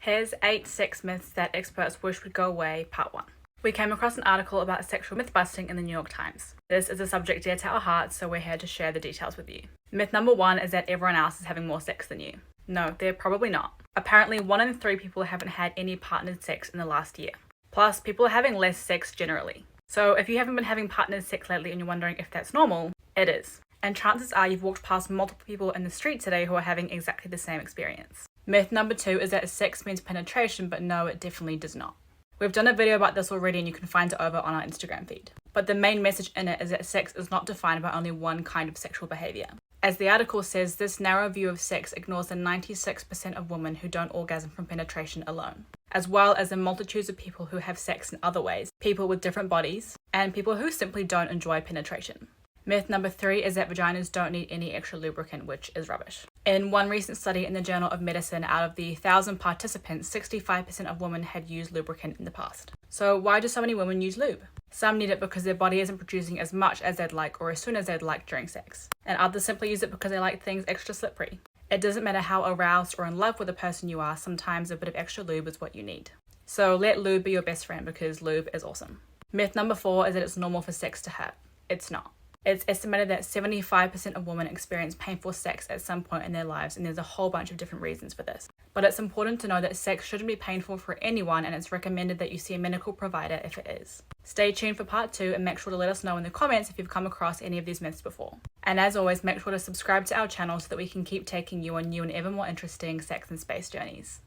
Here's 8 sex myths that experts wish would go away, part 1. We came across an article about sexual myth busting in the New York Times. This is a subject dear to our hearts, so we're here to share the details with you. Myth number 1 is that everyone else is having more sex than you. No, they're probably not. Apparently, 1 in 3 people haven't had any partnered sex in the last year. Plus, people are having less sex generally. So if you haven't been having partnered sex lately and you're wondering if that's normal, it is. And chances are you've walked past multiple people in the street today who are having exactly the same experience. Myth number 2 is that sex means penetration, but no, it definitely does not. We've done a video about this already and you can find it over on our Instagram feed. But the main message in it is that sex is not defined by only one kind of sexual behaviour. As the article says, this narrow view of sex ignores the 96% of women who don't orgasm from penetration alone, as well as the multitudes of people who have sex in other ways, people with different bodies, and people who simply don't enjoy penetration. Myth number 3 is that vaginas don't need any extra lubricant, which is rubbish. In one recent study in the Journal of Medicine, out of the 1,000 participants, 65% of women had used lubricant in the past. So why do so many women use lube? Some need it because their body isn't producing as much as they'd like or as soon as they'd like during sex. And others simply use it because they like things extra slippery. It doesn't matter how aroused or in love with the person you are, sometimes a bit of extra lube is what you need. So let lube be your best friend because lube is awesome. Myth number 4 is that it's normal for sex to hurt. It's not. It's estimated that 75% of women experience painful sex at some point in their lives, and there's a whole bunch of different reasons for this. But it's important to know that sex shouldn't be painful for anyone, and it's recommended that you see a medical provider if it is. Stay tuned for part 2 and make sure to let us know in the comments if you've come across any of these myths before. And as always, make sure to subscribe to our channel so that we can keep taking you on new and ever more interesting sex and space journeys.